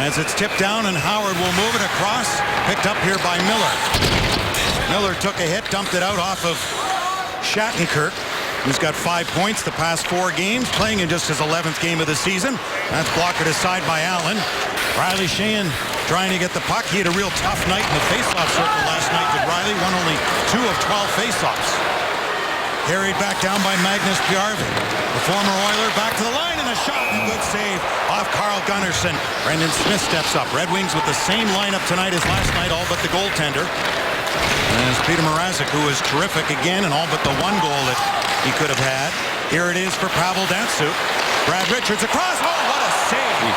As it's tipped down, and Howard will move it across. Picked up here by Miller. Miller took a hit, dumped it out off of Shattenkirk, who's got 5 points the past 4 games, playing in just his 11th game of the season. That's blocked aside by Allen. Riley Sheahan trying to get the puck. He had a real tough night in the faceoff circle last night. Did Riley won only 2 of 12 faceoffs. Carried back down by Magnus Bjarve. The former Oiler back to the line, and a shot and a good save off Carl Gunnarsson. Brendan Smith steps up. Red Wings with the same lineup tonight as last night, all but the goaltender. And it's Peter Mrazek, who is terrific again, and all but the 1 goal that he could have had. Here it is for Pavel Datsyuk. Brad Richards across. Oh, what a save!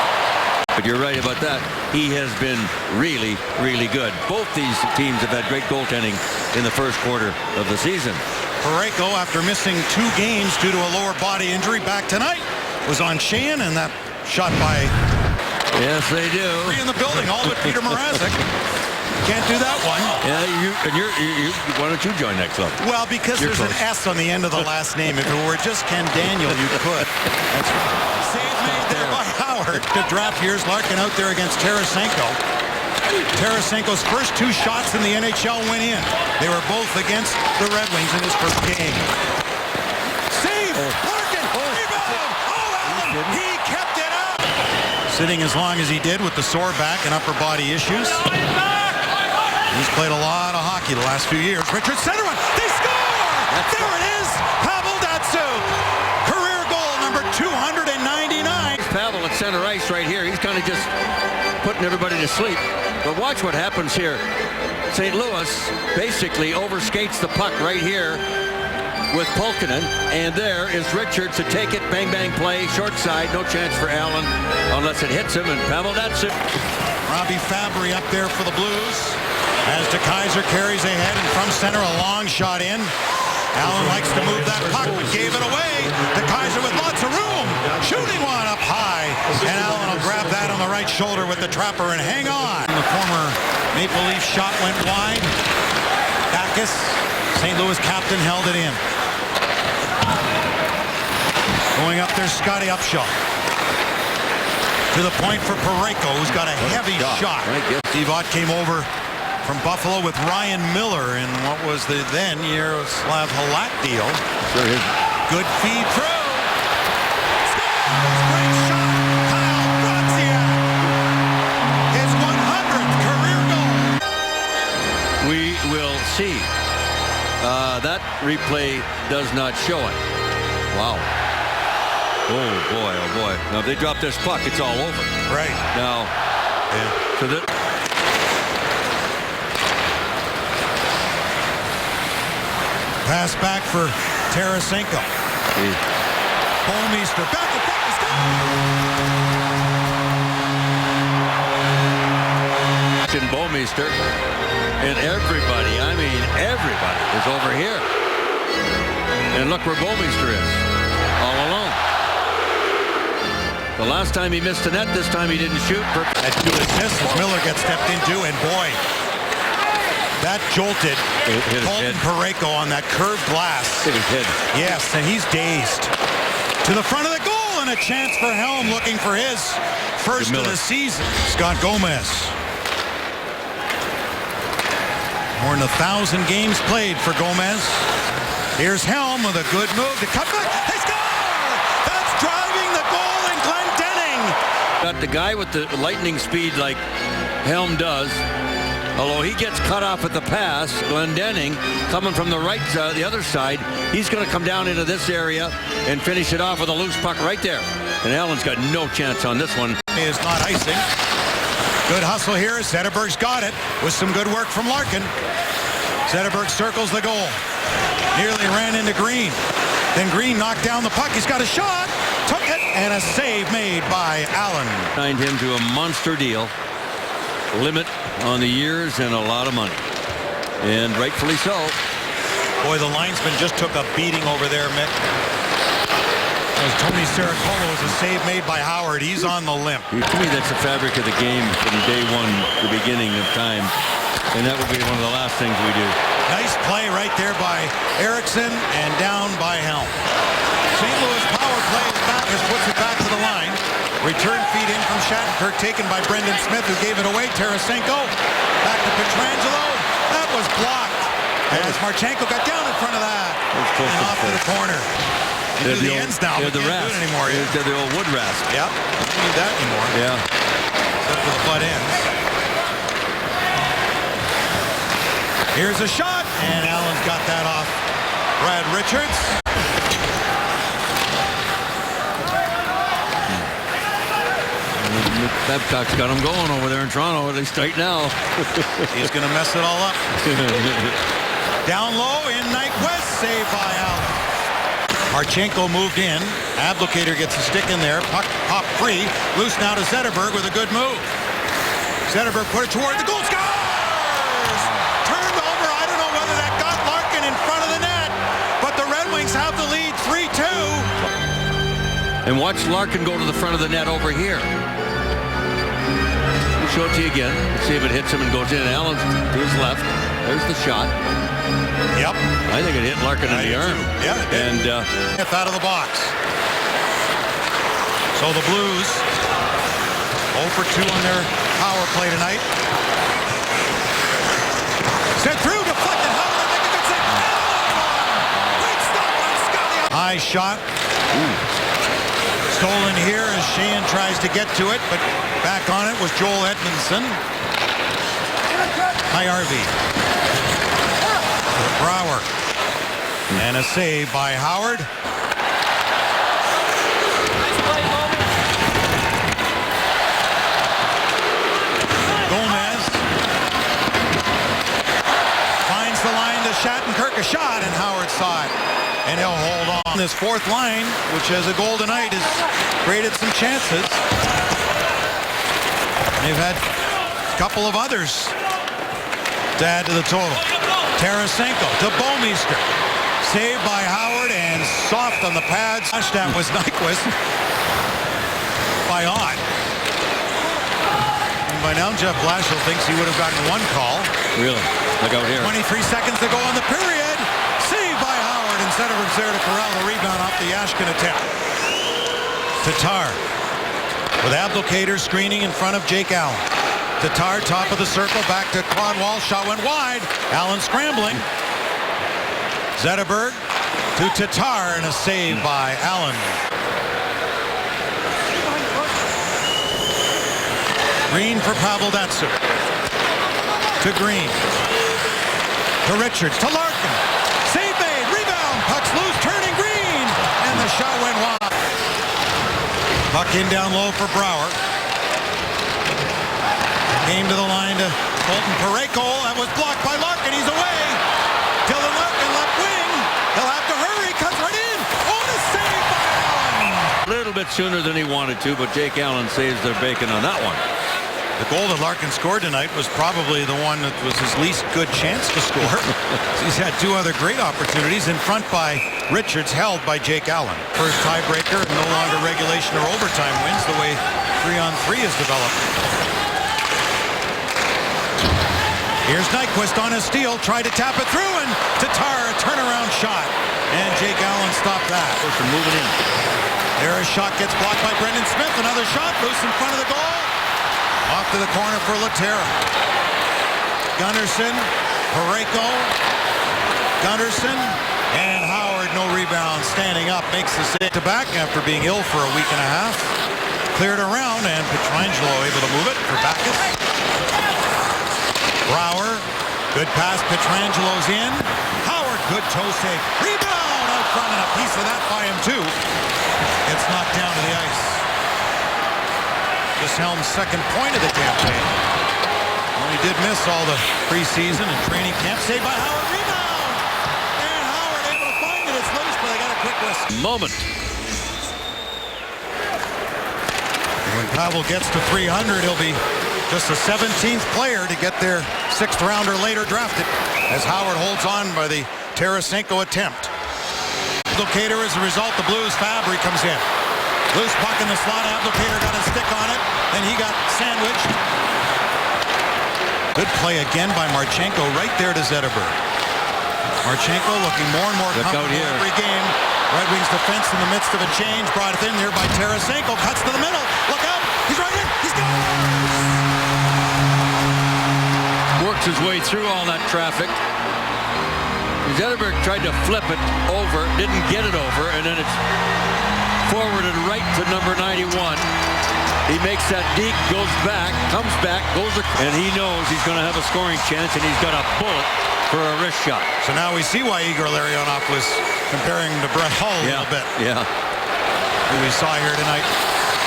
But you're right about that. He has been really, really good. Both these teams have had great goaltending in the first quarter of the season. Parayko, after missing 2 games due to a lower body injury back tonight, was on Sheahan, and that shot by... Yes, they do. 3 in the building, all but Peter Mrazek. Can't do that one. Yeah, why don't you join that club? Well, because there's an S on the end of the last name. If it were just Ken Daniel, you could. That's right. Save made there by Howard. Good draft. Here's Larkin out there against Tarasenko. Tarasenko's first 2 shots in the NHL went in. They were both against the Red Wings in his first game. Save! Larkin! Rebound! Oh, Allen! He kept it out! Sitting as long as he did with the sore back and upper body issues. He's played a lot of hockey the last few years. Richard center one. They score! There it is! Pavel Datsyuk! Career goal number 299. Pavel at center ice right here. He's kind of just putting everybody to sleep. But watch what happens here. St. Louis basically overskates the puck right here with Pulkkinen. And there is Richards to take it. Bang, bang play. Short side. No chance for Allen unless it hits him. And Pavel Datsyuk. Robbie Fabry up there for the Blues. As DeKeyser carries ahead, and from center, a long shot in. Allen likes to move that puck, but gave it away. DeKeyser with lots of room. Shooting one up high. And Allen will grab that on the right shoulder with the trapper and hang on. The former Maple Leaf shot went wide. Backes, St. Louis captain, held it in. Going up there, Scotty Upshaw. To the point for Parayko, who's got a heavy shot. Steve Ott came over from Buffalo with Ryan Miller in what was the then Yaroslav Halak deal. Sure. Good feed through. Scores! Great shot. Kyle Graziak. His 100th career goal. We will see. That replay does not show it. Wow. Oh boy, oh boy. Now if they drop this puck, it's all over. Right. Now, yeah. So that... Pass back for Tarasenko. Bouwmeester back to back. Bouwmeester and everybody, I mean everybody, is over here. And look where Bouwmeester is, all alone. The last time he missed a net, this time he didn't shoot. At 2 assists as Miller gets stepped into, and boy, that jolted Colton Parayko on that curved glass. Hit his head. Yes, and he's dazed. To the front of the goal, and a chance for Helm looking for his first of the season. Scott Gomez. More than 1,000 games played for Gomez. Here's Helm with a good move to cut back. They score! That's driving the goal in Glendening. Got the guy with the lightning speed like Helm does. Although he gets cut off at the pass, Glendening coming from the right, the other side, he's going to come down into this area and finish it off with a loose puck right there. And Allen's got no chance on this one. He is not icing. Good hustle here. Zetterberg's got it with some good work from Larkin. Zetterberg circles the goal. Nearly ran into Green. Then Green knocked down the puck. He's got a shot. Took it, and a save made by Allen. Signed him to a monster deal. Limit on the years and a lot of money. And rightfully so. Boy, the linesman just took a beating over there, Mick. As Tony Sericolo is a save made by Howard. He's on the limp. To me, that's the fabric of the game from day one, the beginning of time. And that will be one of the last things we do. Nice play right there by Erickson and down by Helm. St. Louis power play is back as puts it back to the line. Return feed in from Shattenkirk, taken by Brendan Smith, who gave it away. Tarasenko back to Pietrangelo. That was blocked. As Marchenko got down in front of that. And off to the corner. Into the ends now. Yeah, We the can't do rasp. it anymore. Yeah, the old wood rasp. Yep. Don't need that anymore. Yeah. Except for the butt ends. Here's a shot, and Allen's got that off Brad Richards. Babcock's got him going over there in Toronto, at least right now. He's going to mess it all up. Down low in Nyquist, saved by Allen. Marchenko moved in. Abdelkader gets a stick in there. Puck pop free. Loose now to Zetterberg with a good move. Zetterberg put it toward the goal. Scores! Turned over. I don't know whether that got Larkin in front of the net, but the Red Wings have the lead 3-2. And watch Larkin go to the front of the net over here. We'll show it to you again. Let's see if it hits him and goes in. Allen's to his left. There's the shot. Yep. I think it hit Larkin in the arm. Yeah, it did. And Fifth out of the box. So the Blues 0 for 2 on their power play tonight. Sent through, deflected. Howard make a good save. Great stop by Scotty. High shot. Stolen here as Sheehan tries to get to it, but back on it was Joel Edmondson. High RV. Brouwer. And a save by Howard. Gomez finds the line to Shattenkirk, a shot, and Howard saw it. And he'll hold on. This fourth line, which has a goal tonight, has created some chances. They've had a couple of others to add to the total. Tarasenko to Bouwmeester. Saved by Howard and soft on the pads. That was Nyquist by Odd. And by now, Jeff Blashill thinks he would have gotten one call. really, look out here. 23 seconds to go on the period. Saved by Howard instead of there to corral the rebound off the Ashkin attempt. Tatar with Abdelkader screening in front of Jake Allen. Tatar, top of the circle, back to Cronwall. Shot went wide. Allen scrambling. Zetterberg to Tatar and a save by Allen. Green for Pavel Datsyuk. To Green. To Richards. To Larkin. Save made. Rebound. Puck's loose. Turning Green. And the shot went wide. Puck in down low for Brouwer. Came to the line to Colton Parayko. That was blocked by Larkin. He's away. Dylan Larkin left wing. He'll have to hurry. Cuts right in. Oh, the save by Allen. A little bit sooner than he wanted to, but Jake Allen saves their bacon on that one. The goal that Larkin scored tonight was probably the one that was his least good chance to score. He's had two other great opportunities in front by Richards, held by Jake Allen. First tiebreaker, no longer regulation or overtime wins the way 3-on-3 is developed. Here's Nyquist on his steal, tried to tap it through, and Tatar, a turnaround shot. And Jake Allen stopped that. Person moving in. There, a shot gets blocked by Brendan Smith. Another shot, loose in front of the goal. Off to the corner for Laterra. Gunnarsson, Parayko, Gunnarsson, and Howard, no rebound, standing up, makes the save to back after being ill for a week and a half. Cleared around, and Pietrangelo able to move it for Backus. Brouwer, good pass, Pietrangelo's in. Howard, good toe save. Rebound out front, and a piece of that by him too. It's knocked down to the ice. This Helm's second point of the campaign. Well, he did miss all the preseason and training camp. Saved by Howard, rebound! And Howard able to find it. It's loose, but they got a quick whistle. Moment. When Pavel gets to 300, he'll be just the 17th player to get their 6th rounder later drafted, as Howard holds on by the Tarasenko attempt. Abdelkader as a result, the Blues Fabry comes in. Loose puck in the slot. Abdelkader got a stick on it. Then he got sandwiched. Good play again by Marchenko right there to Zetterberg. Marchenko looking more and more comfortable every game. Red Wings defense in the midst of a change. Brought it in there by Tarasenko. Cuts to the middle. Look out. He's right in. He's got Works his way through all that traffic. Zetterberg tried to flip it over, didn't get it over, and then it's forwarded right to number 91. He makes that deke, goes back, comes back, and he knows he's going to have a scoring chance, and he's got a bullet for a wrist shot. So now we see why Igor Larionov was comparing to Brett Hull a little bit. Yeah. Who we saw here tonight.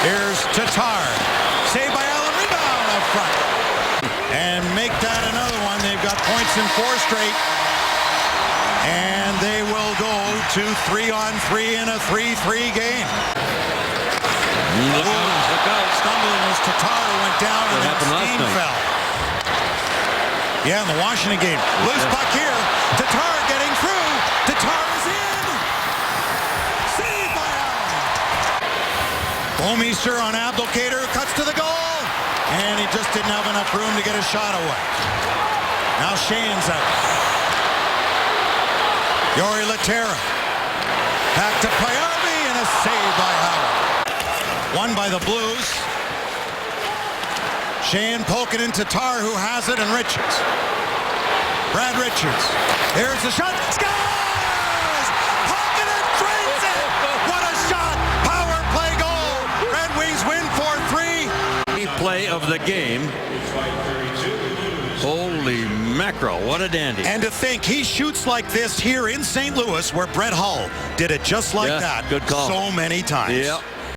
Here's Tatar. Saved by Allen, rebound up front. And make that another one. They've got points in 4 straight. And they will go to 3-on-3 in a 3-3 game. Look out. Stumbling as Tatar went down and then Steen fell. Yeah, in the Washington game. Loose puck here. Tatar getting through. Tatar is in. Saved by Allen. Bouwmeester on Abdelkader, cuts to the goal. And he just didn't have enough room to get a shot away. Now Shane's out. Jori Lehtera. Back to Pajärvi and a save by Howard. Won by the Blues. Shane Pulkkinen, Tatar who has it, and Richards. Brad Richards. Here's the shot. Scores! Pulkkinen drains it! What a shot! Power play goal! Red Wings win 4-3. Play of the game. Holy mackerel, what a dandy. And to think he shoots like this here in St. Louis, where Brett Hull did it just like that good call. so many times. Yeah.